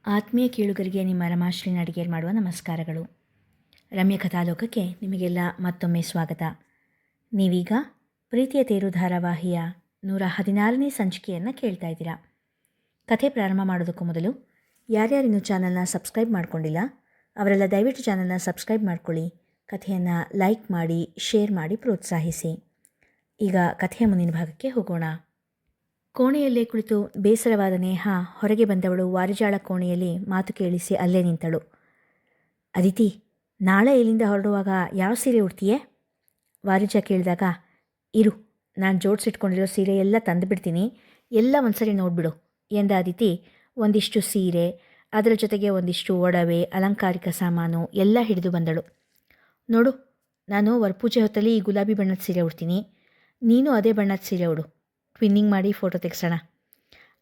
ಆತ್ಮೀಯ ಕೇಳುಗರಿಗೆ ನಿಮ್ಮ ರಮಾಶ್ರೀನ ಅಡಿಗೆ ಮಾಡುವ ನಮಸ್ಕಾರಗಳು. ರಮ್ಯ ಕಥಾಲೋಕಕ್ಕೆ ನಿಮಗೆಲ್ಲ ಮತ್ತೊಮ್ಮೆ ಸ್ವಾಗತ. ನೀವೀಗ ಪ್ರೀತಿಯ ತೇರು ಧಾರಾವಾಹಿಯ 116ನೇ ಸಂಚಿಕೆಯನ್ನು ಕೇಳ್ತಾ ಇದ್ದೀರಾ. ಕಥೆ ಪ್ರಾರಂಭ ಮಾಡೋದಕ್ಕೂ ಮೊದಲು ಯಾರ್ಯಾರಿನ್ನೂ ಚಾನಲ್ನ ಸಬ್ಸ್ಕ್ರೈಬ್ ಮಾಡ್ಕೊಂಡಿಲ್ಲ ಅವರೆಲ್ಲ ದಯವಿಟ್ಟು ಚಾನಲ್ನ ಸಬ್ಸ್ಕ್ರೈಬ್ ಮಾಡ್ಕೊಳ್ಳಿ, ಕಥೆಯನ್ನು ಲೈಕ್ ಮಾಡಿ, ಶೇರ್ ಮಾಡಿ ಪ್ರೋತ್ಸಾಹಿಸಿ. ಈಗ ಕಥೆಯ ಮುಂದಿನ ಭಾಗಕ್ಕೆ ಹೋಗೋಣ. ಕೋಣೆಯಲ್ಲೇ ಕುಳಿತು ಬೇಸರವಾದ ನೇಹ ಹೊರಗೆ ಬಂದವಳು ವಾರಿಜಾಳ ಕೋಣೆಯಲ್ಲಿ ಮಾತು ಕೇಳಿಸಿ ಅಲ್ಲೇ ನಿಂತಳು. ಅದಿತಿ, ನಾಳೆ ಇಲ್ಲಿಂದ ಹೊರಡುವಾಗ ಯಾವ ಸೀರೆ ಉಡ್ತೀಯೇ? ವಾರಿಜ ಕೇಳಿದಾಗ, ಇರು, ನಾನು ಜೋಡಿಸಿಟ್ಕೊಂಡಿರೋ ಸೀರೆ ಎಲ್ಲ ತಂದುಬಿಡ್ತೀನಿ, ಎಲ್ಲ ಒಂದ್ಸರಿ ನೋಡಿಬಿಡು ಎಂದ ಅದಿತಿ ಒಂದಿಷ್ಟು ಸೀರೆ, ಅದರ ಜೊತೆಗೆ ಒಂದಿಷ್ಟು ಒಡವೆ, ಅಲಂಕಾರಿಕ ಸಾಮಾನು ಎಲ್ಲ ಹಿಡಿದು ಬಂದಳು. ನೋಡು, ನಾನು ವರಪೂಜೆ ಹೊತ್ತಲ್ಲಿ ಈ ಗುಲಾಬಿ ಬಣ್ಣದ ಸೀರೆ ಉಡ್ತೀನಿ, ನೀನು ಅದೇ ಬಣ್ಣದ ಸೀರೆ ಉಡು, ಟ್ವಿನ್ನಿಂಗ್ ಮಾಡಿ ಫೋಟೋ ತೆಗ್ಸೋಣ.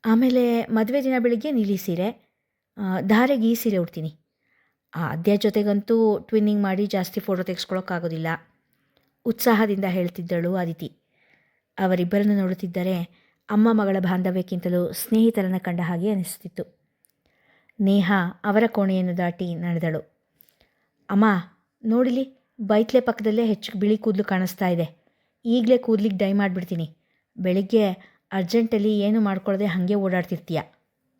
ಆಮೇಲೆ ಮದುವೆ ದಿನ ಬೆಳಿಗ್ಗೆ ನೀಲಿ ಸೀರೆ, ಧಾರೆಗೆ ಈ ಸೀರೆ ಉಡ್ತೀನಿ. ಅದೇ ಜೊತೆಗಂತೂ ಟ್ವಿನ್ನಿಂಗ್ ಮಾಡಿ ಜಾಸ್ತಿ ಫೋಟೋ ತೆಗೆಸ್ಕೊಳ್ಳೋಕ್ಕಾಗೋದಿಲ್ಲ, ಉತ್ಸಾಹದಿಂದ ಹೇಳ್ತಿದ್ದಳು ಅದಿತಿ. ಅವರಿಬ್ಬರನ್ನು ನೋಡುತ್ತಿದ್ದರೆ ಅಮ್ಮ ಮಗಳ ಬಾಂಧವ್ಯಕ್ಕಿಂತಲೂ ಸ್ನೇಹಿತರನ್ನು ಕಂಡ ಹಾಗೆ ಅನಿಸುತ್ತಿತ್ತು. ನೇಹ ಅವರ ಕೋಣೆಯನ್ನು ದಾಟಿ ನಡೆದಳು. ಅಮ್ಮ ನೋಡಿಲಿ, ಬೈತ್ಲೆ ಪಕ್ಕದಲ್ಲೇ ಹೆಚ್ಚು ಬಿಳಿ ಕೂದಲು ಕಾಣಿಸ್ತಾ ಇದೆ, ಈಗಲೇ ಕೂದಲಿಗೆ ಡೈ ಮಾಡಿಬಿಡ್ತೀನಿ, ಬೆಳಿಗ್ಗೆ ಅರ್ಜೆಂಟಲ್ಲಿ ಏನು ಮಾಡ್ಕೊಳ್ಳದೆ ಹಾಗೆ ಓಡಾಡ್ತಿರ್ತೀಯ.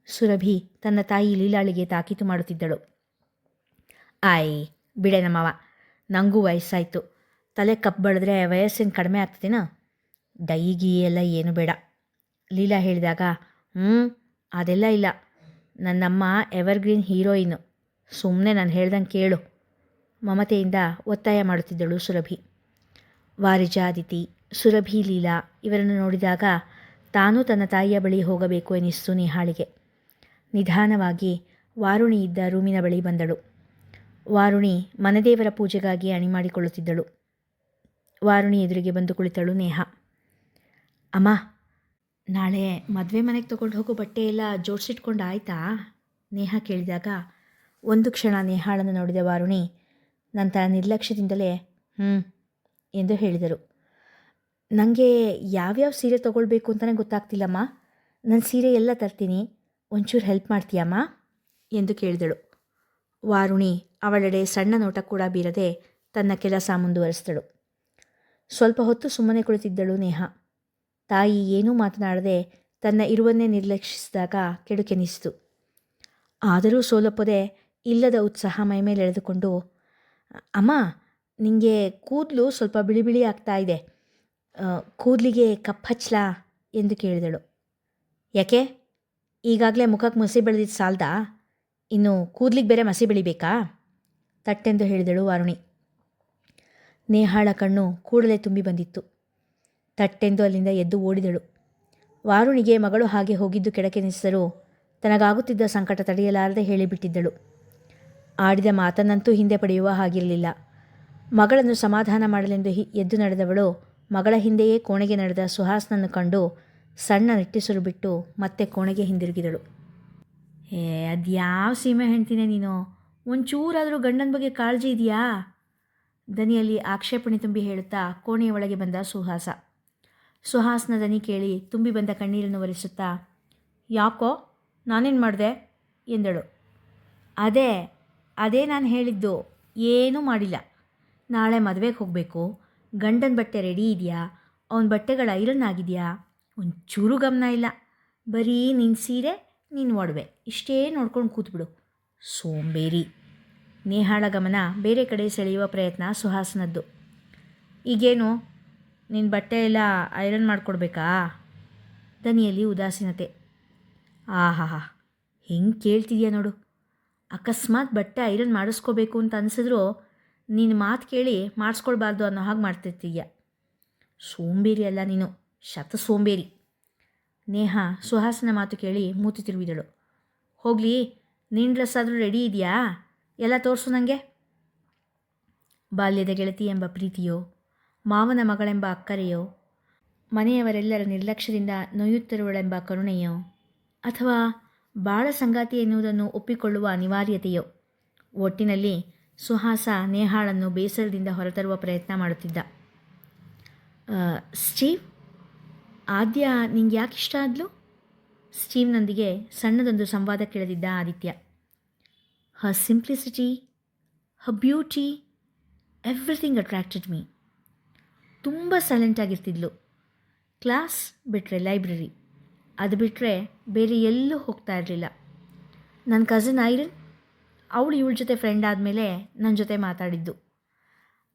ಸುರಭಿ ತನ್ನ ತಾಯಿ ಲೀಲಾಳಿಗೆ ತಾಕೀತು ಮಾಡುತ್ತಿದ್ದಳು. ಆಯ್ ಬಿಡೆ ನಮ್ಮವ, ನನಗೂ ವಯಸ್ಸಾಯಿತು, ತಲೆ ಕಪ್ಪು ಬಳಿದ್ರೆ ವಯಸ್ಸೇನು ಕಡಿಮೆ ಆಗ್ತದೇನೋ, ಡೈಗಿ ಎಲ್ಲ ಏನು ಬೇಡ. ಲೀಲಾ ಹೇಳಿದಾಗ, ಅದೆಲ್ಲ ಇಲ್ಲ, ನನ್ನಮ್ಮ ಎವರ್ಗ್ರೀನ್ ಹೀರೋಯಿನ್ನು, ಸುಮ್ಮನೆ ನಾನು ಹೇಳ್ದಂಗೆ ಕೇಳು, ಮಮತೆಯಿಂದ ಒತ್ತಾಯ ಮಾಡುತ್ತಿದ್ದಳು ಸುರಭಿ. ವಾರಿಜ, ಅದಿತಿ, ಸುರಭಿ, ಲೀಲಾ ಇವರನ್ನು ನೋಡಿದಾಗ ತಾನೂ ತನ್ನ ತಾಯಿಯ ಬಳಿ ಹೋಗಬೇಕು ಎನಿಸ್ತು ನೇಹಾಳಿಗೆ. ನಿಧಾನವಾಗಿ ವಾರುಣಿ ಇದ್ದ ರೂಮಿನ ಬಳಿ ಬಂದಳು. ವಾರುಣಿ ಮನೆದೇವರ ಪೂಜೆಗಾಗಿ ಅಣಿ ಮಾಡಿಕೊಳ್ಳುತ್ತಿದ್ದಳು. ವಾರುಣಿ ಎದುರಿಗೆ ಬಂದು ಕುಳಿತಳು ನೇಹ. ಅಮ್ಮ, ನಾಳೆ ಮದುವೆ ಮನೆಗೆ ತೊಗೊಂಡು ಹೋಗೋ ಬಟ್ಟೆ ಎಲ್ಲ ಜೋಡಿಸಿಟ್ಕೊಂಡು ಆಯಿತಾ? ನೇಹ ಕೇಳಿದಾಗ ಒಂದು ಕ್ಷಣ ನೇಹಾಳನ್ನು ನೋಡಿದ ವಾರುಣಿ ನಂತರ ನಿರ್ಲಕ್ಷ್ಯದಿಂದಲೇ ಎಂದು ಹೇಳಿದರು. ನನಗೆ ಯಾವ್ಯಾವ ಸೀರೆ ತೊಗೊಳ್ಬೇಕು ಅಂತಲೇ ಗೊತ್ತಾಗ್ತಿಲ್ಲಮ್ಮ, ನನ್ನ ಸೀರೆ ಎಲ್ಲ ತರ್ತೀನಿ, ಒಂಚೂರು ಹೆಲ್ಪ್ ಮಾಡ್ತೀಯಮ್ಮ ಎಂದು ಕೇಳಿದಳು. ವಾರುಣಿ ಅವಳೆಡೆ ಸಣ್ಣ ನೋಟ ಕೂಡ ಬೀರದೆ ತನ್ನ ಕೆಲಸ ಮುಂದುವರಿಸಿದಳು. ಸ್ವಲ್ಪ ಹೊತ್ತು ಸುಮ್ಮನೆ ಕುಳಿತಿದ್ದಳು ನೇಹ. ತಾಯಿ ಏನೂ ಮಾತನಾಡದೆ ತನ್ನ ಇರುವನ್ನೇ ನಿರ್ಲಕ್ಷಿಸಿದಾಗ ಕೆಡುಕೆನಿಸಿತು. ಆದರೂ ಸೋಲಪ್ಪದೆ ಇಲ್ಲದ ಉತ್ಸಾಹ ಮೈಮೇಲೆ ಎಳೆದುಕೊಂಡು, ಅಮ್ಮ, ನಿಮಗೆ ಕೂದಲು ಸ್ವಲ್ಪ ಬಿಳಿ ಬಿಳಿ ಆಗ್ತಾ ಇದೆ, ಕೂದಲಿಗೆ ಕಪ್ಪು ಹಚ್ಚಲಾ ಎಂದು ಕೇಳಿದಳು. ಯಾಕೆ, ಈಗಾಗಲೇ ಮುಖಕ್ಕೆ ಮಸಿ ಬೆಳೆದಿದ್ದು ಸಾಲದಾ, ಇನ್ನು ಕೂದಲಿಗೆ ಬೇರೆ ಮಸಿ ಬೆಳಿಬೇಕಾ? ತಟ್ಟೆಂದು ಹೇಳಿದಳು ವಾರುಣಿ. ನೇಹಾಳ ಕಣ್ಣು ಕೂಡಲೇ ತುಂಬಿ ಬಂದಿತ್ತು. ತಟ್ಟೆಂದು ಅಲ್ಲಿಂದ ಎದ್ದು ಓಡಿದಳು. ವಾರುಣಿಗೆ ಮಗಳು ಹಾಗೆ ಹೋಗಿದ್ದು ಕೆಡಕೆನಿಸಿದರೂ ತನಗಾಗುತ್ತಿದ್ದ ಸಂಕಟ ತಡೆಯಲಾರದೆ ಹೇಳಿಬಿಟ್ಟಿದ್ದಳು. ಆಡಿದ ಮಾತನ್ನಂತೂ ಹಿಂದೆ ಪಡೆಯುವ ಹಾಗಿರಲಿಲ್ಲ. ಮಗಳನ್ನು ಸಮಾಧಾನ ಮಾಡಲೆಂದು ಎದ್ದು ನಡೆದವಳು ಮಗಳ ಹಿಂದೆಯೇ ಕೋಣೆಗೆ ನಡೆದ ಸುಹಾಸ್ನನ್ನು ಕಂಡು ಸಣ್ಣ ನಿಟ್ಟುಸಿರು ಬಿಟ್ಟು ಮತ್ತೆ ಕೋಣೆಗೆ ಹಿಂದಿರುಗಿದಳು. ಅದ್ಯಾವ ಸೀಮೆ ಹೆಣ್ತಿನೇ ನೀನು, ಒಂಚೂರಾದರೂ ಗಂಡನ ಬಗ್ಗೆ ಕಾಳಜಿ ಇದೆಯಾ? ದನಿಯಲ್ಲಿ ಆಕ್ಷೇಪಣೆ ತುಂಬಿ ಹೇಳುತ್ತಾ ಕೋಣೆಯ ಒಳಗೆ ಬಂದ ಸುಹಾಸ. ಸುಹಾಸ್ನ ದನಿ ಕೇಳಿ ತುಂಬಿ ಬಂದ ಕಣ್ಣೀರನ್ನು ಒರೆಸುತ್ತಾ, ಯಾಕೋ, ನಾನೇನು ಮಾಡಿದೆ ಎಂದಳು. ಅದೇ ನಾನು ಹೇಳಿದ್ದು, ಏನೂ ಮಾಡಿಲ್ಲ. ನಾಳೆ ಮದುವೆಗೆ ಹೋಗಬೇಕು, ಗಂಡನ ಬಟ್ಟೆ ರೆಡಿ ಇದೆಯಾ, ಅವನ ಬಟ್ಟೆಗಳ ಐರನ್ ಆಗಿದೆಯಾ, ಒಂಚೂರು ಗಮನ ಇಲ್ಲ, ಬರೀ ನಿನ್ನ ಸೀರೆ, ನಿನ್ನ ಒಡವೆ ಇಷ್ಟೇ ನೋಡ್ಕೊಂಡು ಕೂತ್ಬಿಡು, ಸೋಂಬೇರಿ. ನೇಹಾಳ ಗಮನ ಬೇರೆ ಕಡೆ ಸೆಳೆಯುವ ಪ್ರಯತ್ನ ಸುಹಾಸನದ್ದು. ಈಗೇನು, ನಿನ್ನ ಬಟ್ಟೆ ಎಲ್ಲ ಐರನ್ ಮಾಡಿಕೊಡ್ಬೇಕಾ? ದನಿಯಲ್ಲಿ ಉದಾಸೀನತೆ. ಆಹಾ, ಹೆಂಗೆ ಕೇಳ್ತಿದ್ಯಾ ನೋಡು, ಅಕಸ್ಮಾತ್ ಬಟ್ಟೆ ಐರನ್ ಮಾಡಿಸ್ಕೋಬೇಕು ಅಂತ ಅನಿಸಿದ್ರೂ ನಿನ್ನ ಮಾತು ಕೇಳಿ ಮಾಡಿಸ್ಕೊಳ್ಬಾರ್ದು ಅನ್ನೋ ಹಾಗೆ ಮಾಡ್ತಿರ್ತೀಯ. ಸೋಂಬೇರಿ ಅಲ್ಲ ನೀನು, ಶತ ಸೋಂಬೇರಿ. ನೇಹ ಸುಹಾಸನ ಮಾತು ಕೇಳಿ ಮೂತಿ ತಿರುವಿದಳು. ಹೋಗಲಿ, ನಿನ್ನ ಡ್ರೆಸ್ ಆದರೂ ರೆಡಿ ಇದೆಯಾ, ಎಲ್ಲ ತೋರಿಸು ನನಗೆ. ಬಾಲ್ಯದ ಗೆಳತಿ ಎಂಬ ಪ್ರೀತಿಯೋ, ಮಾವನ ಮಗಳೆಂಬ ಅಕ್ಕರೆಯೋ, ಮನೆಯವರೆಲ್ಲರ ನಿರ್ಲಕ್ಷ್ಯದಿಂದ ನೋಯುತ್ತಿರುವಳೆಂಬ ಕರುಣೆಯೋ, ಅಥವಾ ಬಾಳ ಸಂಗಾತಿ ಎನ್ನುವುದನ್ನು ಒಪ್ಪಿಕೊಳ್ಳುವ ಅನಿವಾರ್ಯತೆಯೋ, ಒಟ್ಟಿನಲ್ಲಿ ಸುಹಾಸ ನೇಹಾಳನ್ನು ಬೇಸರದಿಂದ ಹೊರತರುವ ಪ್ರಯತ್ನ ಮಾಡುತ್ತಿದ್ದ. ಸ್ಟೀವ್, ಆದ್ಯ ನಿಂಗೆ ಯಾಕೆ ಇಷ್ಟ ಆದ್ಲು? ಸ್ಟೀವ್ನೊಂದಿಗೆ ಸಣ್ಣದೊಂದು ಸಂವಾದಕ್ಕಿಳಿದಿದ್ದ ಆದಿತ್ಯ. ಹರ್ ಸಿಂಪ್ಲಿಸಿಟಿ, ಹರ್ ಬ್ಯೂಟಿ, ಎವ್ರಿಥಿಂಗ್ ಅಟ್ರಾಕ್ಟೆಡ್ ಮೀ. ತುಂಬ ಸೈಲೆಂಟಾಗಿರ್ತಿದ್ಲು. ಕ್ಲಾಸ್ ಬಿಟ್ಟರೆ ಲೈಬ್ರರಿ, ಅದು ಬಿಟ್ಟರೆ ಬೇರೆ ಎಲ್ಲೂ ಹೋಗ್ತಾ ಇರಲಿಲ್ಲ. ನನ್ನ ಕಸಿನ್ ಐರನ್, ಅವಳು ಇವಳ ಜೊತೆ ಫ್ರೆಂಡ್ ಆದಮೇಲೆ ನನ್ನ ಜೊತೆ ಮಾತಾಡಿದ್ದು.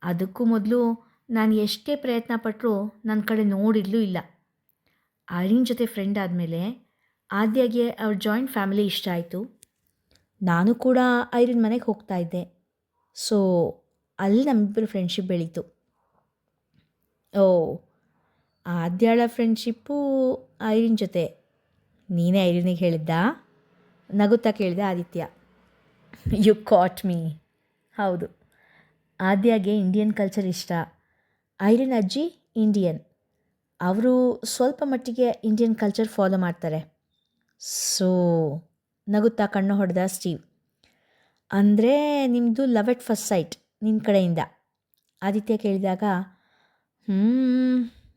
ಅದಕ್ಕೂ ಮೊದಲು ನಾನು ಎಷ್ಟೇ ಪ್ರಯತ್ನ ಪಟ್ಟರೂ ನನ್ನ ಕಡೆ ನೋಡಿರಲೂ ಇಲ್ಲ. ಐರಿನ್ ಜೊತೆ ಫ್ರೆಂಡ್ ಆದಮೇಲೆ ಆದ್ಯಾಗೆ ಅವ್ರ ಜಾಯಿಂಟ್ ಫ್ಯಾಮಿಲಿ ಇಷ್ಟ ಆಯಿತು. ನಾನು ಕೂಡ ಐರಿನ್ ಮನೆಗೆ ಹೋಗ್ತಾ ಇದ್ದೆ. ಸೊ ಅಲ್ಲಿ ನಮ್ಮಿಬ್ಬರು ಫ್ರೆಂಡ್ಶಿಪ್ ಬೆಳೀತು. ಓ, ಆದ್ಯಾಳ ಫ್ರೆಂಡ್ಶಿಪ್ಪು ಐರಿನ್ ಜೊತೆ ನೀನೇ ಐರಿನಿಗೆ ಹೇಳಿದ್ದಾ? ನಗುತ್ತಾ ಕೇಳಿದೆ ಆದಿತ್ಯ. You caught me. ಹೌದು, ಆದ್ಯಾಗೆ ಇಂಡಿಯನ್ ಕಲ್ಚರ್ ಇಷ್ಟ. ಐರಿನ್ ಅಜ್ಜಿ ಇಂಡಿಯನ್, ಅವರು ಸ್ವಲ್ಪ ಮಟ್ಟಿಗೆ ಇಂಡಿಯನ್ ಕಲ್ಚರ್ ಫಾಲೋ ಮಾಡ್ತಾರೆ. ಸೊ ನಗುತ್ತಾ ಕಣ್ಣು ಹೊಡೆದ ಸ್ಟೀವ್. ಅಂದರೆ ನಿಮ್ಮದು ಲವ್ ಎಟ್ ಫಸ್ಟ್ ಸೈಟ್ ನಿನ್ನ ಕಡೆಯಿಂದ? ಆದಿತ್ಯ ಕೇಳಿದಾಗ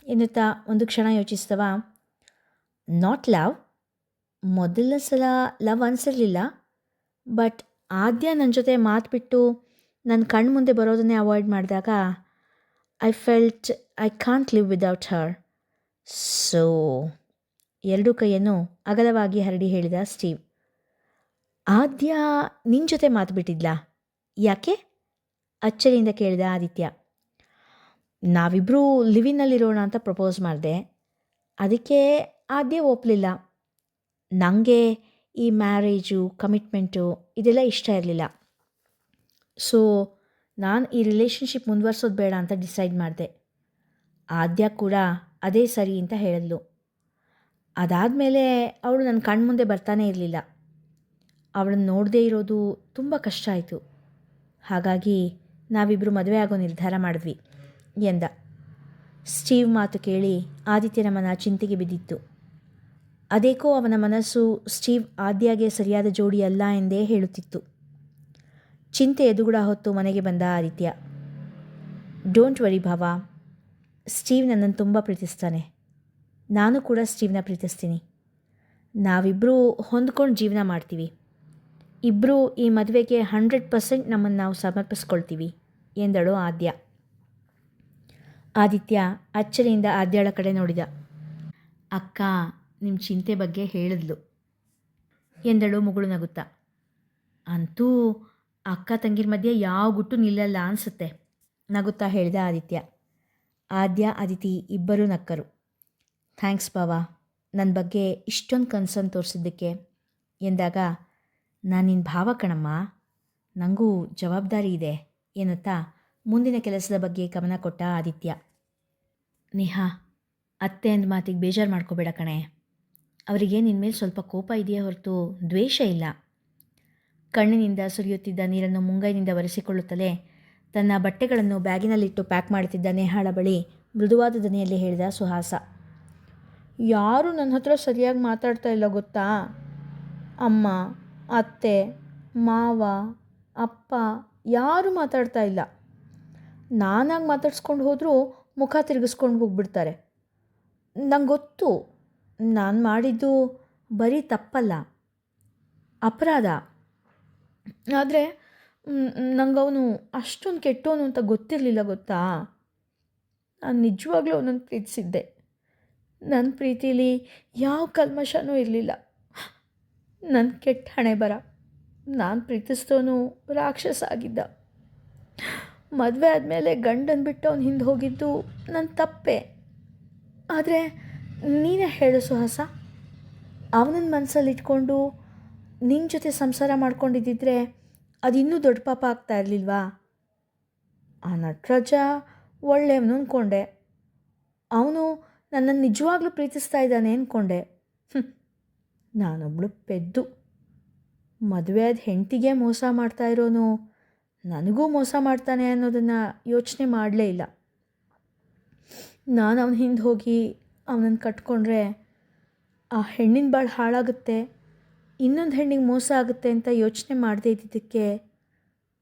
ಎನ್ನುತ್ತಾ ಒಂದು ಕ್ಷಣ ಯೋಚಿಸ್ತವ. ನಾಟ್ ಲವ್, ಮೊದಲ ಸಲ ಲವ್ ಅನಿಸಿರಲಿಲ್ಲ. ಬಟ್ ಆದ್ಯ ನನ್ನ ಜೊತೆ ಮಾತುಬಿಟ್ಟು ನನ್ನ ಕಣ್ಣು ಮುಂದೆ ಬರೋದನ್ನೇ ಅವಾಯ್ಡ್ ಮಾಡಿದಾಗ I felt I can't live without her. So ಎರಡೂ ಕೈಯನ್ನು ಅಗಲವಾಗಿ ಹರಡಿ ಹೇಳಿದ ಸ್ಟೀವ್. ಆದ್ಯ ನಿನ್ನ ಜೊತೆ ಮಾತು ಬಿಟ್ಟಿದ್ಲಾ? ಯಾಕೆ? ಅಚ್ಚರಿಯಿಂದ ಕೇಳಿದ ಆದಿತ್ಯ. ನಾವಿಬ್ಬರೂ ಲಿವಿನಲ್ಲಿರೋಣ ಅಂತ ಪ್ರಪೋಸ್ ಮಾಡಿದೆ. ಅದಕ್ಕೆ ಆದ್ಯ ಒಪ್ಪಲಿಲ್ಲ. ನನಗೆ ಈ ಮ್ಯಾರೇಜು ಕಮಿಟ್ಮೆಂಟು ಇದೆಲ್ಲ ಇಷ್ಟ ಇರಲಿಲ್ಲ. ಸೊ ನಾನು ಈ ರಿಲೇಷನ್ಶಿಪ್ ಮುಂದುವರ್ಸೋದು ಬೇಡ ಅಂತ ಡಿಸೈಡ್ ಮಾಡಿದೆ. ಆದ್ಯ ಕೂಡ ಅದೇ ಸರಿ ಅಂತ ಹೇಳಿದ್ಲು. ಅದಾದಮೇಲೆ ಅವಳು ನನ್ನ ಕಣ್ಮುಂದೆ ಬರ್ತಾನೇ ಇರಲಿಲ್ಲ. ಅವಳನ್ನು ನೋಡದೇ ಇರೋದು ತುಂಬ ಕಷ್ಟ ಆಯಿತು. ಹಾಗಾಗಿ ನಾವಿಬ್ಬರು ಮದುವೆ ಆಗೋ ನಿರ್ಧಾರ ಮಾಡಿದ್ವಿ ಎಂದ. ಸ್ಟೀವ್ ಮಾತು ಕೇಳಿ ಆದಿತ್ಯನ ಮನ ಚಿಂತೆಗೆ ಬಿದ್ದಿತ್ತು. ಅದೇಕೋ ಅವನ ಮನಸ್ಸು ಸ್ಟೀವ್ ಆದ್ಯಾಗೆ ಸರಿಯಾದ ಜೋಡಿ ಅಲ್ಲ ಎಂದೇ ಹೇಳುತ್ತಿತ್ತು. ಚಿಂತೆ ಎದುಗುಡ ಹೊತ್ತು ಮನೆಗೆ ಬಂದ ಆದಿತ್ಯ. ಡೋಂಟ್ ವರಿ ಭಾವ, ಸ್ಟೀವ್ ನನ್ನನ್ನು ತುಂಬ ಪ್ರೀತಿಸ್ತಾನೆ. ನಾನು ಕೂಡ ಸ್ಟೀವ್ನ ಪ್ರೀತಿಸ್ತೀನಿ. ನಾವಿಬ್ಬರೂ ಹೊಂದ್ಕೊಂಡು ಜೀವನ ಮಾಡ್ತೀವಿ. ಇಬ್ಬರೂ ಈ ಮದುವೆಗೆ 100% ನಮ್ಮನ್ನು ನಾವು ಸಮರ್ಪಿಸ್ಕೊಳ್ತೀವಿ ಎಂದಳು ಆದ್ಯ. ಆದಿತ್ಯ ಅಚ್ಚರಿಯಿಂದ ಆದ್ಯಾಳ ಕಡೆ ನೋಡಿದ. ಅಕ್ಕ ನಿಮ್ಮ ಚಿಂತೆ ಬಗ್ಗೆ ಹೇಳಿದ್ಲು ಎಂದಳು ಮುಗುಳು ನಗುತ್ತಾ. ಅಂತೂ ಅಕ್ಕ ತಂಗಿರ ಮಧ್ಯೆ ಯಾವ ಗುಟ್ಟು ನಿಲ್ಲಲ್ಲ ಅನಿಸುತ್ತೆ ನಗುತ್ತಾ ಹೇಳಿದ ಆದಿತ್ಯ. ಆದ್ಯ ಅದಿತಿ ಇಬ್ಬರೂ ನಕ್ಕರು. ಥ್ಯಾಂಕ್ಸ್ ಬಾವ, ನನ್ನ ಬಗ್ಗೆ ಇಷ್ಟೊಂದು ಕನ್ಸರ್ನ್ ತೋರಿಸಿದ್ದಕ್ಕೆ ಎಂದಾಗ, ನಾನು ನಿನ್ನ ಭಾವ ಕಣಮ್ಮ, ನನಗೂ ಜವಾಬ್ದಾರಿ ಇದೆ ಎನ್ನುತ್ತಾ ಮುಂದಿನ ಕೆಲಸದ ಬಗ್ಗೆ ಗಮನ ಕೊಟ್ಟ ಆದಿತ್ಯ. ನೇಹಾ, ಅತ್ತೆ ಅಂದ ಮಾತಿಗೆ ಬೇಜಾರು ಮಾಡ್ಕೋಬೇಡ ಕಣೆ. ಅವರಿಗೆ ನಿನ್ನ ಮೇಲೆ ಸ್ವಲ್ಪ ಕೋಪ ಇದೆಯೇ ಹೊರತು ದ್ವೇಷ ಇಲ್ಲ. ಕಣ್ಣಿನಿಂದ ಸುರಿಯುತ್ತಿದ್ದ ನೀರನ್ನು ಮುಂಗೈನಿಂದ ಒರೆಸಿಕೊಳ್ಳುತ್ತಲೇ ತನ್ನ ಬಟ್ಟೆಗಳನ್ನು ಬ್ಯಾಗಿನಲ್ಲಿಟ್ಟು ಪ್ಯಾಕ್ ಮಾಡುತ್ತಿದ್ದ ನೇಹಾಳ ಬಳಿ ಮೃದುವಾದ ದನಿಯಲ್ಲಿ ಹೇಳಿದ ಸುಹಾಸ. ಯಾರೂ ನನ್ನ ಹತ್ರ ಸರಿಯಾಗಿ ಮಾತಾಡ್ತಾ ಇಲ್ಲ ಗೊತ್ತಾ? ಅಮ್ಮ, ಅತ್ತೆ, ಮಾವ, ಅಪ್ಪ ಯಾರೂ ಮಾತಾಡ್ತಾ ಇಲ್ಲ. ನಾನಾಗಿ ಮಾತಾಡ್ಸ್ಕೊಂಡು ಹೋದರೂ ಮುಖ ತಿರುಗಿಸ್ಕೊಂಡು ಹೋಗ್ಬಿಡ್ತಾರೆ. ನಂಗೆ ಗೊತ್ತು, ನಾನು ಮಾಡಿದ್ದು ಬರೀ ತಪ್ಪಲ್ಲ, ಅಪರಾಧ. ಆದರೆ ನಂಗವನು ಅಷ್ಟೊಂದು ಕೆಟ್ಟವನು ಅಂತ ಗೊತ್ತಿರಲಿಲ್ಲ ಗೊತ್ತಾ? ನಾನು ನಿಜವಾಗ್ಲೂ ಅವನನ್ನು ಪ್ರೀತಿಸಿದ್ದೆ. ನನ್ನ ಪ್ರೀತಿಲಿ ಯಾವ ಕಲ್ಮಶನೂ ಇರಲಿಲ್ಲ. ನನ್ನ ಕೆಟ್ಟ ಹಣೆ ಬರ. ನಾನು ಪ್ರೀತಿಸಿದವನು ರಾಕ್ಷಸ ಆಗಿದ್ದ. ಮದುವೆ ಆದಮೇಲೆ ಗಂಡನ ಬಿಟ್ಟು ಅವನು ಹಿಂದೆ ಹೋಗಿದ್ದು ನನ್ನ ತಪ್ಪೆ. ಆದರೆ ನೀನೇ ಹೇಳು ಸುಹಾಸ, ಅವನನ್ನ ಮನಸ್ಸಲ್ಲಿ ಇಟ್ಕೊಂಡು ನಿನ್ನ ಜೊತೆ ಸಂಸಾರ ಮಾಡ್ಕೊಂಡಿದ್ದಿದ್ರೆ ಅದು ಇನ್ನೂ ದೊಡ್ಡ ಪಾಪ ಆಗ್ತಾ ಇರಲಿಲ್ವಾ? ಆ ನಟರಾಜ ಒಳ್ಳೆಯವನು ಅಂದ್ಕೊಂಡೆ. ಅವನು ನನ್ನನ್ನು ನಿಜವಾಗ್ಲೂ ಪ್ರೀತಿಸ್ತಾ ಇದ್ದಾನೆ ಅಂದ್ಕೊಂಡೆ. ನಾನೊಬ್ಳು ಪೆದ್ದು. ಮದುವೆ ಆದ ಹೆಂಡತಿಗೆ ಮೋಸ ಮಾಡ್ತಾ ಇರೋನು ನನಗೂ ಮೋಸ ಮಾಡ್ತಾನೆ ಅನ್ನೋದನ್ನು ಯೋಚನೆ ಮಾಡಲೇ ಇಲ್ಲ. ನಾನು ಅವನ ಹಿಂದೆ ಹೋಗಿ ಅವನನ್ನು ಕಟ್ಕೊಂಡ್ರೆ ಆ ಹೆಣ್ಣಿನ ಭಾಳ ಹಾಳಾಗುತ್ತೆ, ಇನ್ನೊಂದು ಹೆಣ್ಣಿಗೆ ಮೋಸ ಆಗುತ್ತೆ ಅಂತ ಯೋಚನೆ ಮಾಡದೇ ಇದ್ದಿದ್ದಕ್ಕೆ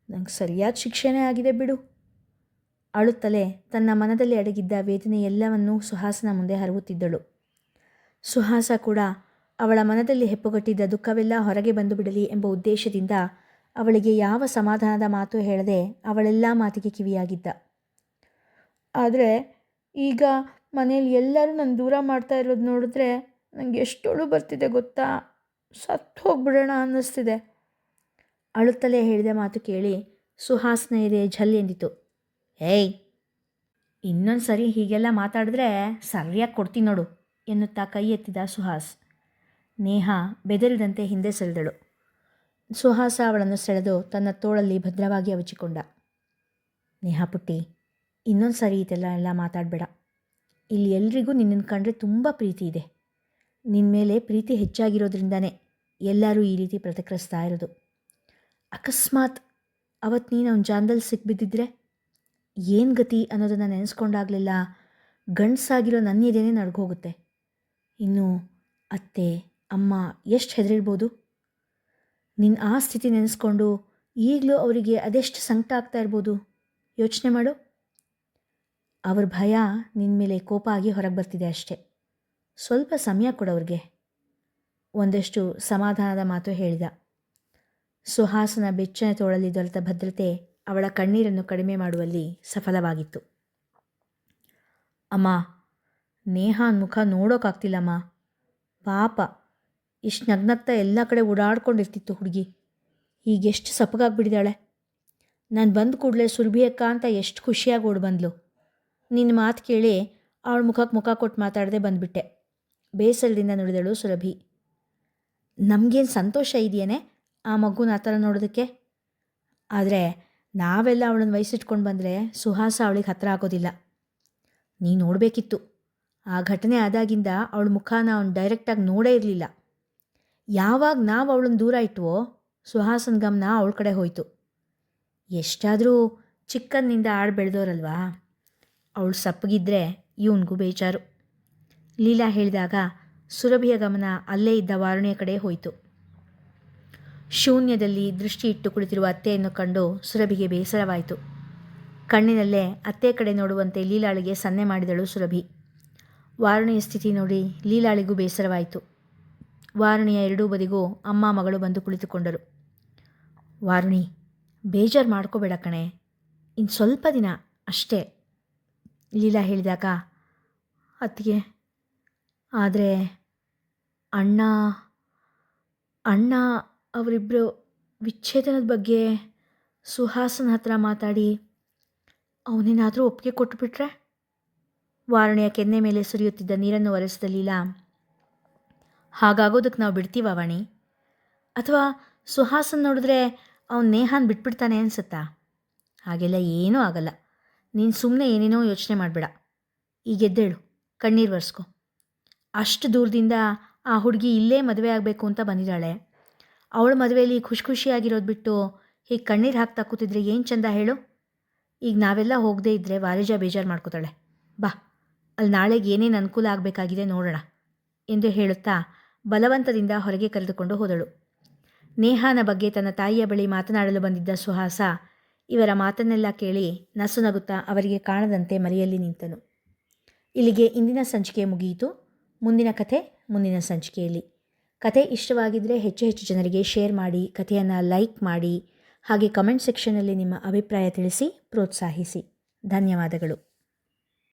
ನಂಗೆ ಸರಿಯಾದ ಶಿಕ್ಷೆನೇ ಆಗಿದೆ ಬಿಡು. ಅಳುತ್ತಲೇ ತನ್ನ ಮನದಲ್ಲಿ ಅಡಗಿದ್ದ ವೇದನೆ ಎಲ್ಲವನ್ನೂ ಸುಹಾಸನ ಮುಂದೆ ಹರವುತ್ತಿದ್ದಳು. ಸುಹಾಸ ಕೂಡ ಅವಳ ಮನದಲ್ಲಿ ಹೆಪ್ಪುಗಟ್ಟಿದ್ದ ದುಃಖವೆಲ್ಲ ಹೊರಗೆ ಬಂದು ಬಿಡಲಿ ಎಂಬ ಉದ್ದೇಶದಿಂದ ಅವಳಿಗೆ ಯಾವ ಸಮಾಧಾನದ ಮಾತು ಹೇಳದೆ ಅವಳೆಲ್ಲ ಮಾತಿಗೆ ಕಿವಿಯಾಗಿದ್ದ. ಆದರೆ ಈಗ ಮನೇಲಿ ಎಲ್ಲರೂ ನನ್ನ ದೂರ ಮಾಡ್ತಾ ಇರೋದು ನೋಡಿದ್ರೆ ನನಗೆ ಎಷ್ಟು ಬರ್ತಿದೆ ಗೊತ್ತಾ? ಸತ್ತು ಹೋಗ್ಬಿಡೋಣ ಅನ್ನಿಸ್ತಿದೆ. ಅಳುತ್ತಲೇ ಹೇಳಿದ ಮಾತು ಕೇಳಿ ಸುಹಾಸ್ನ ಎದೆ ಝಲ್ ಎಂದಿತು. ಏಯ್, ಇನ್ನೊಂದು ಸರಿ ಹೀಗೆಲ್ಲ ಮಾತಾಡಿದ್ರೆ ಸರಿಯಾಗಿ ಕೊಡ್ತೀನಿ ನೋಡು ಎನ್ನುತ್ತಾ ಕೈ ಎತ್ತಿದ ಸುಹಾಸ್. ನೇಹಾ ಬೆದರಿದಂತೆ ಹಿಂದೆ ಸರಿದಳು. ಸುಹಾಸ ಅವಳನ್ನು ಸೆಳೆದು ತನ್ನ ತೋಳಲ್ಲಿ ಭದ್ರವಾಗಿ ಅವಚಿಕೊಂಡ. ನೇಹಾ ಪುಟ್ಟಿ, ಇನ್ನೊಂದು ಸರಿ ಇದೆಲ್ಲ ಮಾತಾಡಬೇಡ. ಇಲ್ಲಿ ಎಲ್ರಿಗೂ ನಿನ್ನನ್ನು ಕಂಡ್ರೆ ತುಂಬ ಪ್ರೀತಿ ಇದೆ. ನಿನ್ನ ಮೇಲೆ ಪ್ರೀತಿ ಹೆಚ್ಚಾಗಿರೋದ್ರಿಂದನೇ ಎಲ್ಲರೂ ಈ ರೀತಿ ಪ್ರತಿಕ್ರಿಯಿಸ್ತಾ ಇರೋದು. ಅಕಸ್ಮಾತ್ ಅವತ್ತು ನೀನು ಅವನ ಜಾನದಲ್ಲಿ ಸಿಕ್ಬಿದ್ದಿದ್ರೆ ಏನು ಗತಿ ಅನ್ನೋದನ್ನು ನೆನೆಸ್ಕೊಂಡಾಗಲೆಲ್ಲ ಗಂಡಸಾಗಿರೋ ನನ್ನ ಎದೆನೇ ನಡ್ಗೋಗುತ್ತೆ. ಇನ್ನು ಅತ್ತೆ ಅಮ್ಮ ಎಷ್ಟು ಹೆದರಿರ್ಬೋದು. ನಿನ್ನ ಆ ಸ್ಥಿತಿ ನೆನೆಸ್ಕೊಂಡು ಈಗಲೂ ಅವರಿಗೆ ಅದೆಷ್ಟು ಸಂಕಟ ಆಗ್ತಾ ಇರ್ಬೋದು ಯೋಚನೆ ಮಾಡು. ಅವ್ರ ಭಯ ನಿನ್ನ ಮೇಲೆ ಕೋಪ ಆಗಿ ಹೊರಗೆ ಬರ್ತಿದೆ ಅಷ್ಟೆ. ಸ್ವಲ್ಪ ಸಮಯ ಕೊಡೋವ್ರಿಗೆ ಒಂದಷ್ಟು ಸಮಾಧಾನದ ಮಾತು ಹೇಳಿದ. ಸುಹಾಸನ ಬೆಚ್ಚನೆ ತೋಳಲ್ಲಿ ದೊರೆತ ಭದ್ರತೆ ಅವಳ ಕಣ್ಣೀರನ್ನು ಕಡಿಮೆ ಮಾಡುವಲ್ಲಿ ಸಫಲವಾಗಿತ್ತು. ಅಮ್ಮ, ನೇಹಾನ್ ಮುಖ ನೋಡೋಕ್ಕಾಗ್ತಿಲ್ಲಮ್ಮ. ಪಾಪ, ಇಷ್ಟು ನಗ್ನಗ್ತಾ ಎಲ್ಲ ಕಡೆ ಓಡಾಡ್ಕೊಂಡಿರ್ತಿತ್ತು ಹುಡುಗಿ. ಈಗೆಷ್ಟು ಸಪ್ಪಗಾಗ್ಬಿಟ್ಟಿದ್ದಾಳೆ. ನಾನು ಬಂದ ಕೂಡಲೇ ಸುರಭಿ ಅಕ್ಕ ಅಂತ ಎಷ್ಟು ಖುಷಿಯಾಗಿ ಓಡಿ ಬಂದ್ಲು. ನಿನ್ನ ಮಾತು ಕೇಳಿ ಅವಳ ಮುಖಕ್ಕೆ ಮುಖ ಕೊಟ್ಟು ಮಾತಾಡದೆ ಬಂದುಬಿಟ್ಟೆ. ಬೇಸರದಿಂದ ನುಡಿದಳು ಸುರಭಿ. ನಮಗೇನು ಸಂತೋಷ ಇದೆಯೇನೆ ಆ ಮಗುನ ಆ ಥರ ನೋಡೋದಕ್ಕೆ. ಆದರೆ ನಾವೆಲ್ಲ ಅವಳನ್ನು ವಯಸ್ಸಿಟ್ಕೊಂಡು ಬಂದರೆ ಸುಹಾಸ ಅವಳಿಗೆ ಹತ್ತಿರ ಆಗೋದಿಲ್ಲ. ನೀ ನೋಡಬೇಕಿತ್ತು. ಆ ಘಟನೆ ಆದಾಗಿಂದ ಅವಳ ಮುಖನ ಅವನು ಡೈರೆಕ್ಟಾಗಿ ನೋಡೇ ಇರಲಿಲ್ಲ. ಯಾವಾಗ ನಾವು ಅವಳನ್ನು ದೂರ ಇಟ್ವೋ ಸುಹಾಸನ ಗಮನ ಅವಳ ಕಡೆ ಹೋಯಿತು. ಎಷ್ಟಾದರೂ ಚಿಕ್ಕಂದಿನಿಂದ ಆಡಿ ಬೆಳೆದೋರಲ್ವಾ. ಅವಳು ಸಪ್ಪಗಿದ್ರೆ ಇವನಿಗೂ ಬೇಜಾರು. ಲೀಲಾ ಹೇಳಿದಾಗ ಸುರಭಿಯ ಗಮನ ಅಲ್ಲೇ ಇದ್ದ ವಾರುಣಿಯ ಕಡೆ ಹೋಯಿತು. ಶೂನ್ಯದಲ್ಲಿ ದೃಷ್ಟಿ ಇಟ್ಟು ಕುಳಿತಿರುವ ಅತ್ತೆಯನ್ನು ಕಂಡು ಸುರಭಿಗೆ ಬೇಸರವಾಯಿತು. ಕಣ್ಣಿನಲ್ಲೇ ಅತ್ತೆ ಕಡೆ ನೋಡುವಂತೆ ಲೀಲಾಳಿಗೆ ಸನ್ನೆ ಮಾಡಿದಳು ಸುರಭಿ. ವಾರುಣಿಯ ಸ್ಥಿತಿ ನೋಡಿ ಲೀಲಾಳಿಗೂ ಬೇಸರವಾಯಿತು. ವಾರುಣಿಯ ಎರಡೂ ಬದಿಗೂ ಅಮ್ಮ ಮಗಳು ಬಂದು ಕುಳಿತುಕೊಂಡರು. ವಾರುಣಿ, ಬೇಜಾರು ಮಾಡ್ಕೋಬೇಡ ಕಣೆ, ಇನ್ನು ಸ್ವಲ್ಪ ದಿನ ಅಷ್ಟೇ ಲೀಲಾ ಹೇಳಿದಾಗ, ಅತ್ತಿಗೆ ಆದರೆ ಅಣ್ಣ ಅವರಿಬ್ಬರು ವಿಚ್ಛೇದನದ ಬಗ್ಗೆ ಸುಹಾಸನ ಹತ್ರ ಮಾತಾಡಿ ಅವನೇನಾದರೂ ಒಪ್ಪಿಗೆ ಕೊಟ್ಟುಬಿಟ್ರೆ? ವಾರುಣಿಯ ಕೆನ್ನೆ ಮೇಲೆ ಸುರಿಯುತ್ತಿದ್ದ ನೀರನ್ನು ಒರೆಸಿದ ಲೀಲಾ, ಹಾಗಾಗೋದಕ್ಕೆ ನಾವು ಬಿಡ್ತೀವ ವಾಣಿ? ಅಥವಾ ಸುಹಾಸನ್ ನೋಡಿದ್ರೆ ಅವನು ನೇಹಾನ್ ಬಿಟ್ಬಿಡ್ತಾನೆ ಅನಿಸುತ್ತಾ? ಹಾಗೆಲ್ಲ ಏನೂ ಆಗಲ್ಲ. ನೀನು ಸುಮ್ಮನೆ ಏನೇನೋ ಯೋಚನೆ ಮಾಡಬೇಡ. ಈಗ ಎದ್ದೇಳು, ಕಣ್ಣೀರು ಒರೆಸ್ಕೊ. ಅಷ್ಟು ದೂರದಿಂದ ಆ ಹುಡುಗಿ ಇಲ್ಲೇ ಮದುವೆ ಆಗಬೇಕು ಅಂತ ಬಂದಿದ್ದಾಳೆ. ಅವಳ ಮದುವೆಯಲ್ಲಿ ಖುಷಿಯಾಗಿರೋದು ಬಿಟ್ಟು ಹೀಗೆ ಕಣ್ಣೀರು ಹಾಕ್ತಾ ಕೂತಿದ್ರೆ ಏನು ಚಂದ ಹೇಳು? ಈಗ ನಾವೆಲ್ಲ ಹೋಗದೇ ಇದ್ದರೆ ವಾರಿಜಾ ಬೇಜಾರು ಮಾಡ್ಕೋತಾಳೆ. ಬಾ, ಅಲ್ಲಿ ನಾಳೆಗೆ ಏನೇನು ಅನುಕೂಲ ಆಗಬೇಕಾಗಿದೆ ನೋಡೋಣ ಎಂದು ಹೇಳುತ್ತಾ ಬಲವಂತದಿಂದ ಹೊರಗೆ ಕರೆದುಕೊಂಡು ಹೋದಳು. ನೇಹಾನ ಬಗ್ಗೆ ತನ್ನ ತಾಯಿಯ ಬಳಿ ಮಾತನಾಡಲು ಬಂದಿದ್ದ ಸುಹಾಸ ಇವರ ಮಾತನ್ನೆಲ್ಲ ಕೇಳಿ ನಸುನಗುತ್ತಾ ಅವರಿಗೆ ಕಾಣದಂತೆ ಮರೆಯಲ್ಲಿ ನಿಂತನು. ಇಲ್ಲಿಗೆ ಇಂದಿನ ಸಂಚಿಕೆ ಮುಗಿಯಿತು. ಮುಂದಿನ ಕಥೆ ಮುಂದಿನ ಸಂಚಿಕೆಯಲ್ಲಿ. ಕತೆ ಇಷ್ಟವಾಗಿದ್ದರೆ ಹೆಚ್ಚು ಹೆಚ್ಚು ಜನರಿಗೆ ಶೇರ್ ಮಾಡಿ, ಕಥೆಯನ್ನು ಲೈಕ್ ಮಾಡಿ, ಹಾಗೆ ಕಮೆಂಟ್ ಸೆಕ್ಷನ್ನಲ್ಲಿ ನಿಮ್ಮ ಅಭಿಪ್ರಾಯ ತಿಳಿಸಿ ಪ್ರೋತ್ಸಾಹಿಸಿ. ಧನ್ಯವಾದಗಳು.